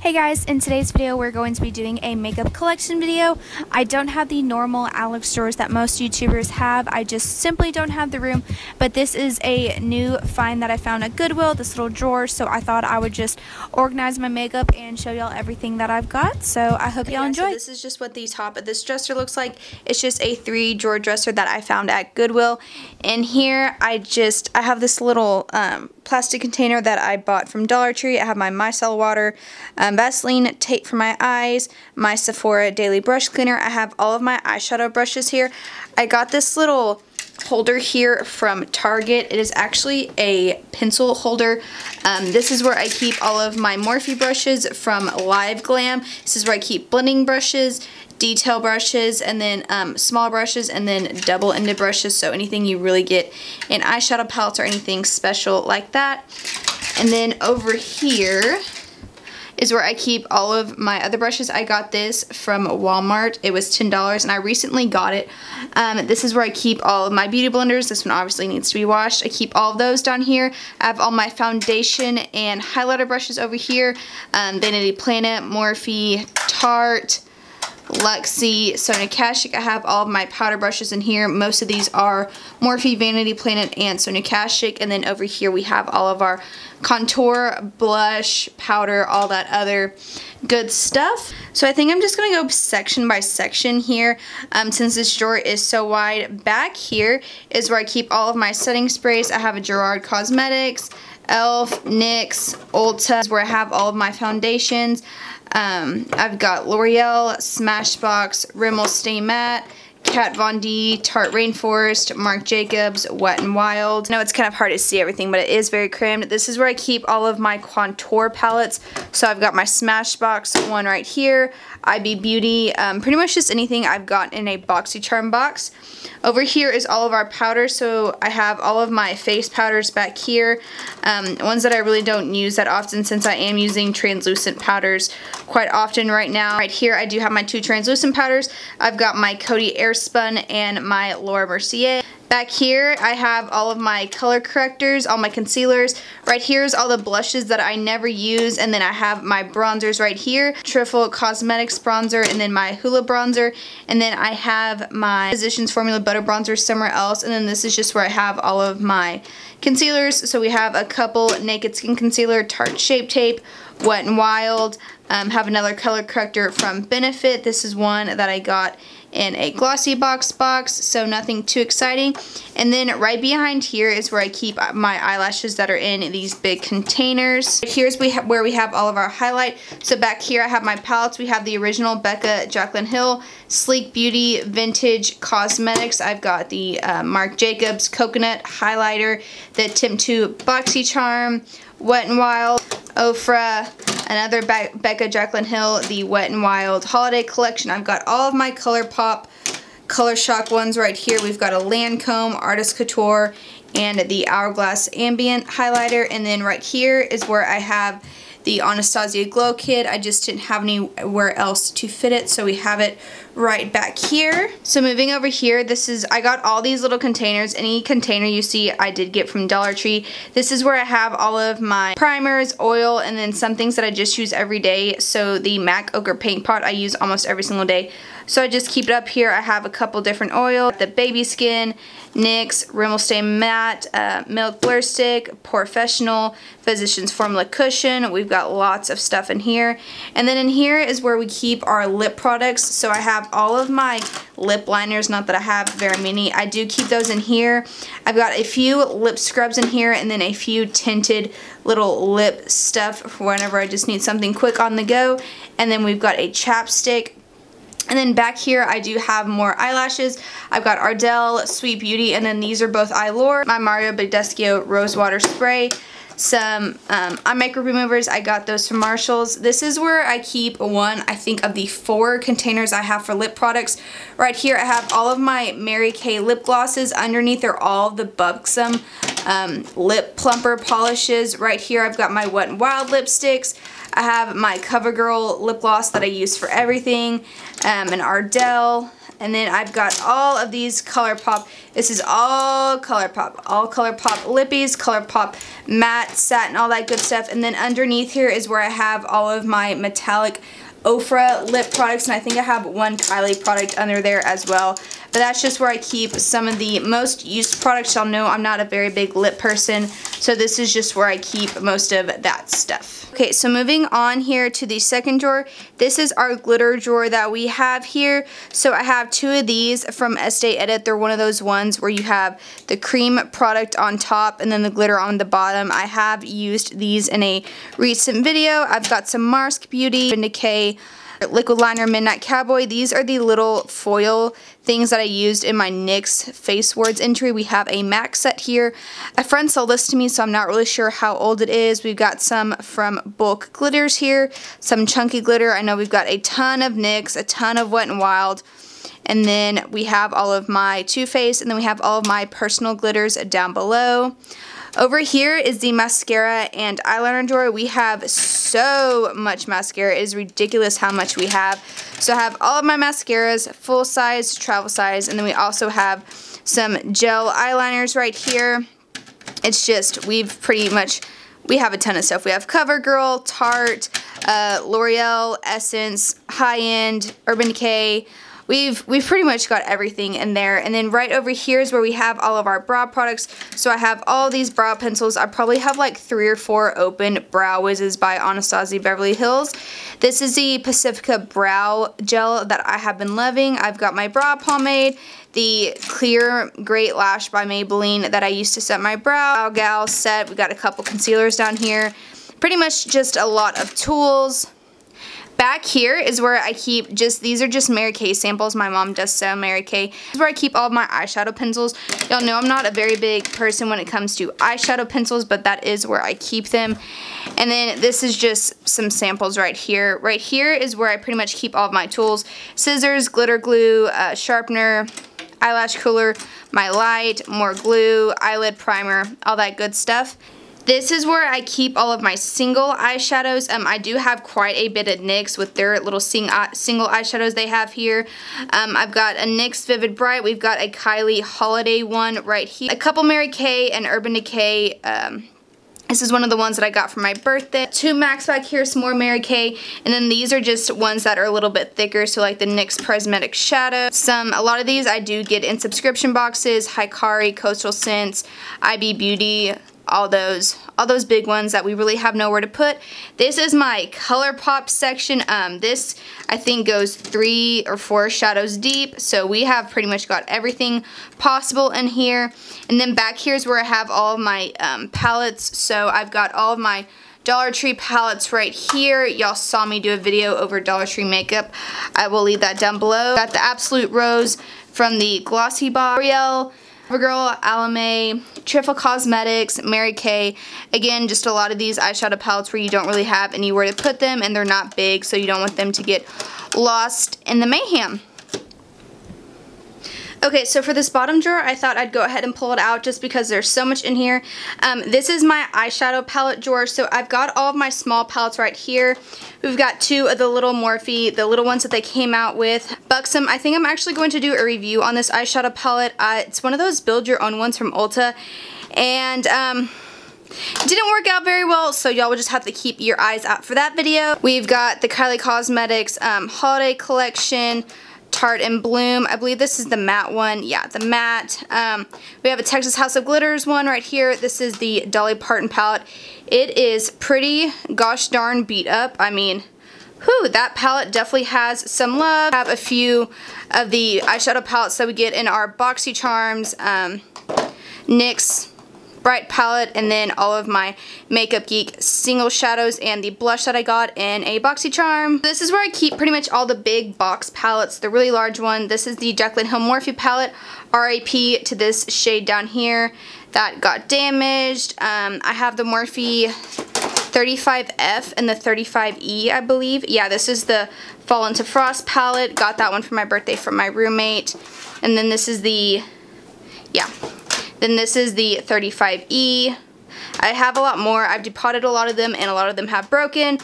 Hey guys, in today's video we're going to be doing a makeup collection video. I don't have the normal Alex drawers that most YouTubers have. I just simply don't have the room, but this is a new find that I found at Goodwill, this little drawer, so I thought I would just organize my makeup and show y'all everything that I've got. So I hope y'all enjoy. So this is just what the top of this dresser looks like. It's just a 3-drawer dresser that I found at Goodwill. And here I have this little plastic container that I bought from Dollar Tree. I have my micellar water, Vaseline tape for my eyes, my Sephora daily brush cleaner. I have all of my eyeshadow brushes here. I got this little holder here from Target. It is actually a pencil holder. This is where I keep all of my Morphe brushes from Live Glam. This is where I keep blending brushes, detail brushes, and then small brushes, and then double-ended brushes, so anything you really get in eyeshadow palettes or anything special like that. And then over here is where I keep all of my other brushes. I got this from Walmart. It was $10 and I recently got it. This is where I keep all of my beauty blenders. This one obviously needs to be washed. I keep all of those down here. I have all my foundation and highlighter brushes over here. Vanity Planet, Morphe, Tarte, Luxie, Sonia Kashuk. I have all of my powder brushes in here. Most of these are Morphe, Vanity Planet, and Sonia Kashuk. And then over here we have all of our contour, blush, powder, all that other good stuff. So I think I'm just going to go section by section here since this drawer is so wide. Back here is where I keep all of my setting sprays. I have a Gerard Cosmetics, Elf, NYX, Ulta, is where I have all of my foundations. I've got L'Oreal, Smashbox, Rimmel Stay Matte, Kat Von D, Tarte Rainforest, Marc Jacobs, Wet n Wild. I know it's kind of hard to see everything, but it is very crammed. This is where I keep all of my contour palettes. So I've got my Smashbox one right here, IB Beauty, pretty much just anything I've got in a BoxyCharm box. Over here is all of our powders, so I have all of my face powders back here, ones that I really don't use that often since I am using translucent powders quite often right now. Right here I do have my 2 translucent powders. I've got my Coty Airspun and my Laura Mercier. Back here I have all of my color correctors, all my concealers. Right here is all the blushes that I never use, and then I have my bronzers right here, Trifle Cosmetics bronzer, and then my Hoola bronzer, and then I have my Physicians Formula Butter bronzer somewhere else, and then this is just where I have all of my concealers. So we have a couple Naked Skin Concealer, Tarte Shape Tape, Wet n Wild, have another color corrector from Benefit. This is one that I got in a glossy box, so nothing too exciting. And then right behind here is where I keep my eyelashes that are in these big containers. Here's where we have all of our highlight. So back here I have my palettes. We have the original Becca Jaclyn Hill, Sleek Beauty, Vintage Cosmetics. I've got the Marc Jacobs Coconut Highlighter, the Temp 2 BoxyCharm, Wet n Wild, Ofra, another Becca Jaclyn Hill, the Wet n Wild Holiday Collection. I've got all of my ColourPop, Color Shock ones right here. We've got a Lancome, Artist Couture, and the Hourglass Ambient Highlighter. And then right here is where I have the Anastasia Glow Kit. I just didn't have anywhere else to fit it, so we have it right back here. So moving over here, I got all these little containers. Any container you see I did get from Dollar Tree. This is where I have all of my primers, oil, and then some things that I just use every day. So the MAC Ochre Paint Pot I use almost every single day, so I just keep it up here. I have a couple different oils, the Baby Skin, NYX, Rimmel Stay Matte, Milk Blur Stick, Professional, Physicians Formula Cushion. We've got lots of stuff in here. And then in here is where we keep our lip products. So I have all of my lip liners, not that I have very many. I do keep those in here. I've got a few lip scrubs in here, and then a few tinted little lip stuff for whenever I just need something quick on the go. And then we've got a chapstick. And then back here I do have more eyelashes. I've got Ardell, Sweet Beauty, and then these are both Eylure. My Mario Badescu Rose Water Spray. Some eye makeup removers. I got those from Marshalls. This is where I keep one, I think, of the 4 containers I have for lip products. Right here I have all of my Mary Kay lip glosses. Underneath are all the Buxom lip plumper polishes. Right here I've got my Wet n Wild lipsticks. I have my CoverGirl lip gloss that I use for everything, an Ardell, and then I've got all of these ColourPop. This is all ColourPop lippies, ColourPop matte, satin, all that good stuff. And then underneath here is where I have all of my metallic Ofra lip products, and I think I have one Kylie product under there as well. But that's just where I keep some of the most used products. Y'all know I'm not a very big lip person, so this is just where I keep most of that stuff. Okay, so moving on here to the second drawer. This is our glitter drawer that we have here. So I have two of these from Estee Edit. They're one of those ones where you have the cream product on top and then the glitter on the bottom. I have used these in a recent video. I've got some Marsk Beauty, Urban Decay, Liquid Liner Midnight Cowboy. These are the little foil things that I used in my NYX Face Words entry. We have a MAC set here. A friend sold this to me, so I'm not really sure how old it is. We've got some from Bulk Glitters here, some chunky glitter. I know we've got a ton of NYX, a ton of Wet n Wild, and then we have all of my Too Faced, and then we have all of my personal glitters down below. Over here is the mascara and eyeliner drawer. We have so much mascara. It is ridiculous how much we have. So I have all of my mascaras, full size, travel size, and then we also have some gel eyeliners right here. It's just, we have a ton of stuff. We have CoverGirl, Tarte, L'Oreal, Essence, High End, Urban Decay. We've pretty much got everything in there. And then right over here is where we have all of our brow products. So I have all these brow pencils. I probably have like 3 or 4 open Brow Wizzes by Anastasia Beverly Hills. This is the Pacifica Brow Gel that I have been loving. I've got my brow pomade, the Clear Great Lash by Maybelline that I used to set my brow. Gal set. We got a couple concealers down here. Pretty much just a lot of tools. Back here is where I keep these are just Mary Kay samples. My mom does sell Mary Kay. This is where I keep all of my eyeshadow pencils. Y'all know I'm not a very big person when it comes to eyeshadow pencils, but that is where I keep them. And then this is just some samples right here. Right here is where I pretty much keep all of my tools. Scissors, glitter glue, sharpener, eyelash curler, my light, more glue, eyelid primer, all that good stuff. This is where I keep all of my single eyeshadows. I do have quite a bit of NYX with their little single eyeshadows they have here. I've got a NYX Vivid Bright. We've got a Kylie Holiday one right here. A couple Mary Kay and Urban Decay. This is one of the ones that I got for my birthday. 2 MACs back here, some more Mary Kay. And then these are just ones that are a little bit thicker, so like the NYX Prismatic Shadow. A lot of these I do get in subscription boxes. Hikari, Coastal Scents, IB Beauty. All those big ones that we really have nowhere to put. This is my ColourPop section. This I think goes 3 or 4 shadows deep, so we have pretty much got everything possible in here. And then back here is where I have all of my palettes. So I've got all of my Dollar Tree palettes right here. Y'all saw me do a video over Dollar Tree makeup. I will leave that down below. Got the Absolute Rose from the Glossy Box, L'Oreal, CoverGirl, Alame, Trifle Cosmetics, Mary Kay. Again, just a lot of these eyeshadow palettes where you don't really have anywhere to put them and they're not big, so you don't want them to get lost in the mayhem. Okay, so for this bottom drawer, I thought I'd go ahead and pull it out just because there's so much in here. This is my eyeshadow palette drawer, so I've got all of my small palettes right here. We've got 2 of the little Morphe, the little ones that they came out with. Buxom, I think I'm actually going to do a review on this eyeshadow palette. It's one of those build your own ones from Ulta, and it didn't work out very well, so y'all will just have to keep your eyes out for that video. We've got the Kylie Cosmetics Holiday Collection, Tarte and Bloom. I believe this is the matte one. Yeah, the matte. We have a Texas House of Glitters one right here. This is the Dolly Parton palette. It is pretty gosh darn beat up. I mean, whew, that palette definitely has some love. I have a few of the eyeshadow palettes that we get in our BoxyCharms, NYX Bright palette, and then all of my Makeup Geek single shadows and the blush that I got in a BoxyCharm. This is where I keep pretty much all the big box palettes, the really large one. This is the Jaclyn Hill Morphe palette, RIP to this shade down here that got damaged. I have the Morphe 35F and the 35E, I believe. Yeah, this is the Fall into Frost palette. Got that one for my birthday from my roommate. And then this is the, yeah, Then this is the 35E. I have a lot more. I've depotted a lot of them, and a lot of them have broken.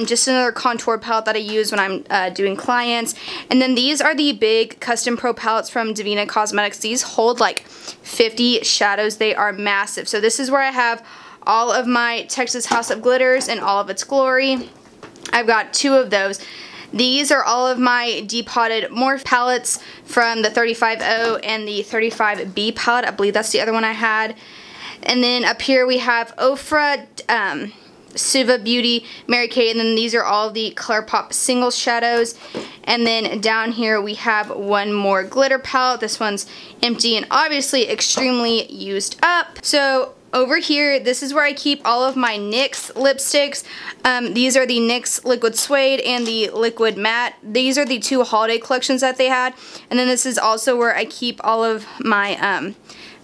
Just another contour palette that I use when I'm doing clients. And then these are the big Custom Pro palettes from Didnt Cosmetics. These hold like 50 shadows. They are massive. So this is where I have all of my Texas House of Glitters in all of its glory. I've got 2 of those. These are all of my depotted Morph palettes from the 35O and the 35B palette. I believe that's the other one I had. And then up here we have Ofra, Suva Beauty, Mary Kay, and then these are all the ColourPop single shadows. And then down here we have one more glitter palette. This one's empty and obviously extremely used up. So over here, this is where I keep all of my NYX lipsticks. These are the NYX Liquid Suede and the Liquid Matte. These are the 2 holiday collections that they had. And then this is also where I keep all of my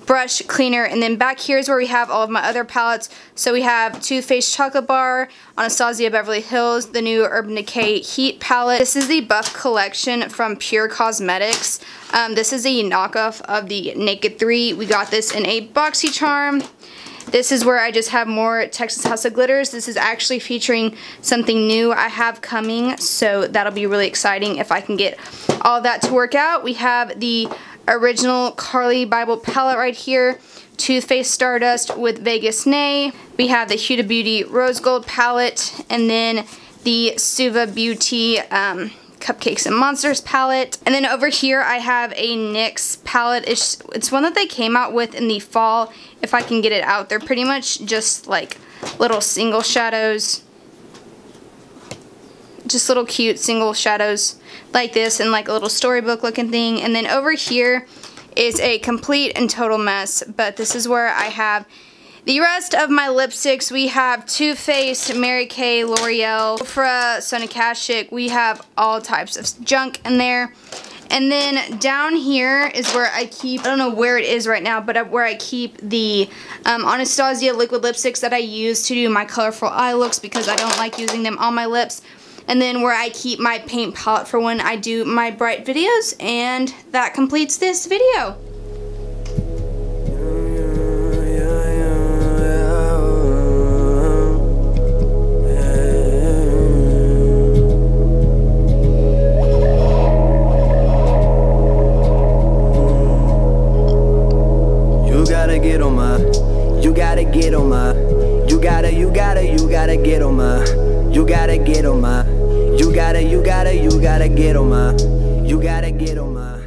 brush cleaner. And then back here is where we have all of my other palettes. So we have Too Faced Chocolate Bar, Anastasia Beverly Hills, the new Urban Decay Heat palette. This is the Buff collection from Pure Cosmetics. This is a knockoff of the Naked 3. We got this in a BoxyCharm. This is where I just have more Texas House of Glitters. This is actually featuring something new I have coming, so that'll be really exciting if I can get all that to work out. We have the original Carly Bible palette right here, Too Faced Stardust with Vegas Nay. We have the Huda Beauty Rose Gold palette, and then the Suva Beauty Cupcakes and Monsters palette. And then over here I have a NYX palette. It's one that they came out with in the fall, if I can get it out. They're pretty much just like little single shadows. Just little cute single shadows like this, and like a little storybook looking thing. And then over here is a complete and total mess, but this is where I have the rest of my lipsticks. We have Too Faced, Mary Kay, L'Oreal, Ofra, Sonia Kashuk. We have all types of junk in there. And then down here is where I keep, I don't know where it is right now, but where I keep the Anastasia liquid lipsticks that I use to do my colorful eye looks, because I don't like using them on my lips. And then where I keep my paint palette for when I do my bright videos. And that completes this video. You gotta get on my, you gotta get on my, you gotta get on my, you gotta get on my, you gotta get on my, you gotta get on my.